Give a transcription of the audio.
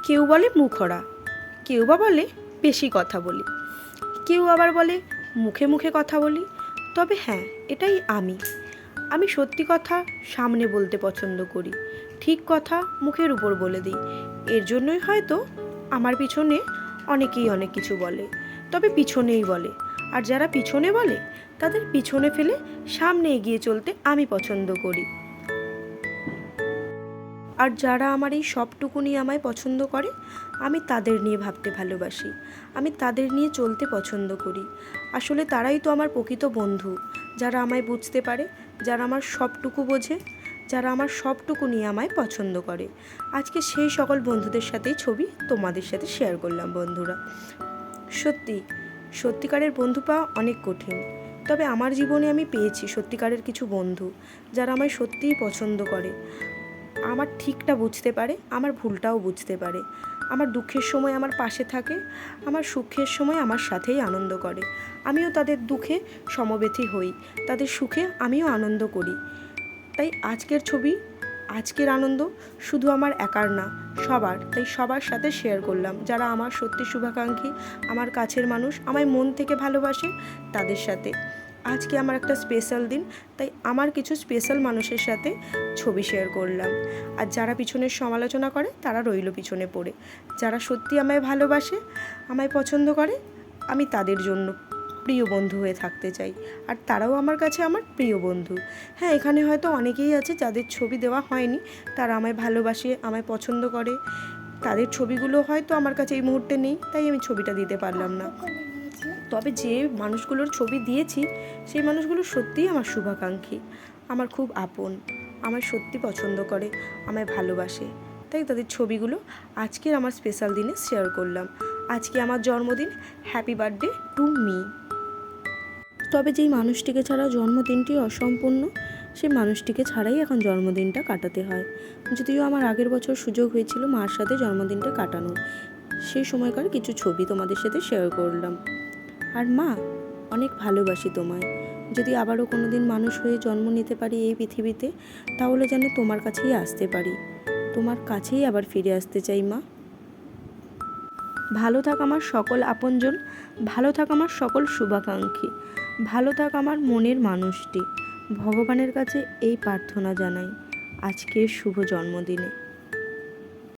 কেউ বলে মুখরা, কেউ বা বলে বেশি কথা বলি, কেউ আবার বলে মুখে মুখে কথা বলি। তবে হ্যাঁ, এটাই আমি সত্যি কথা সামনে বলতে পছন্দ করি, ঠিক কথা মুখের উপর বলে দিই। এর জন্যই হয়তো আমার পিছনে অনেকেই অনেক কিছু বলে, তবে পিছনেই বলে। আর যারা পিছনে বলে তাদের পিছনে ফেলে সামনে এগিয়ে চলতে আমি পছন্দ করি। আর যারা আমার এই সবটুকু নিয়ে আমায় পছন্দ করে, আমি তাদের নিয়ে ভাবতে ভালোবাসি, আমি তাদের নিয়ে চলতে পছন্দ করি। আসলে তারাই তো আমার প্রকৃত বন্ধু, যারা আমায় বুঝতে পারে, যারা আমার সবটুকু বোঝে, যারা আমার সবটুকু নিয়ে আমায় পছন্দ করে। আজকে সেই সকল বন্ধুদের সাথেই ছবি তোমাদের সাথে শেয়ার করলাম বন্ধুরা। সত্যিকারের বন্ধু পাওয়া অনেক কঠিন, তবে আমার জীবনে আমি পেয়েছি সত্যিকারের কিছু বন্ধু, যারা আমায় সত্যিই পছন্দ করে, আমার ঠিকটা বুঝতে পারে, আমার ভুলটাও বুঝতে পারে, আমার দুঃখের সময় আমার পাশে থাকে, আমার সুখের সময় আমার সাথেই আনন্দ করে। আমিও তাদের দুঃখে সমবেথী হই, তাদের সুখে আমিও আনন্দ করি। তাই আজকের ছবি, আজকের আনন্দ শুধু আমার একার না, সবার। তাই সবার সাথে শেয়ার করলাম, যারা আমার সত্যি শুভাকাঙ্ক্ষী, আমার কাছের মানুষ, আমায় মন থেকে ভালোবাসে, তাদের সাথে। আজকে আমার একটা স্পেশাল দিন, তাই আমার কিছু স্পেশাল মানুষের সাথে ছবি শেয়ার করলাম। আর যারা পিছনের সমালোচনা করে তারা রইল পিছনে পড়ে। যারা সত্যি আমায় ভালোবাসে, আমায় পছন্দ করে, আমি তাদের জন্য প্রিয় বন্ধু হয়ে থাকতে চাই, আর তারাও আমার কাছে আমার প্রিয় বন্ধু। হ্যাঁ, এখানে হয়তো অনেকেই আছে যাদের ছবি দেওয়া হয়নি, তারা আমায় ভালোবাসে, আমায় পছন্দ করে, তাদের ছবিগুলো হয়তো আমার কাছে এই মুহূর্তে নেই, তাই আমি ছবিটা দিতে পারলাম না। তবে যে মানুষগুলোর ছবি দিয়েছি, সেই মানুষগুলো সত্যিই আমার শুভাকাঙ্ক্ষী, আমার খুব আপন, আমায় সত্যি পছন্দ করে, আমায় ভালোবাসে। তাই তাদের ছবিগুলো আজকের আমার স্পেশাল দিনে শেয়ার করলাম। আজকে আমার জন্মদিন, হ্যাপি বার্থডে টু মি। তবে যেই মানুষটিকে ছাড়া জন্মদিনটি অসম্পূর্ণ, সেই মানুষটিকে ছাড়াই এখন জন্মদিনটা কাটাতে হয়। যদিও আমার আগের বছর সুযোগ হয়েছিল মার সাথে জন্মদিনটা কাটানোর, সেই সময়কার কিছু ছবি তোমাদের সাথে শেয়ার করলাম। আর মা, অনেক ভালোবাসি তোমায়। যদি আবারও কোনো দিন মানুষ হয়ে জন্ম নিতে পারি এই পৃথিবীতে, তাহলে যেন তোমার কাছেই আসতে পারি, তোমার কাছেই আবার ফিরে আসতে চাই মা। ভালো থাক আমার সকল আপনজন, ভালো থাক আমার সকল শুভাকাঙ্ক্ষী, ভালো থাক আমার মনের মানুষটি। ভগবানের কাছে এই প্রার্থনা জানাই আজকের শুভ জন্মদিনে।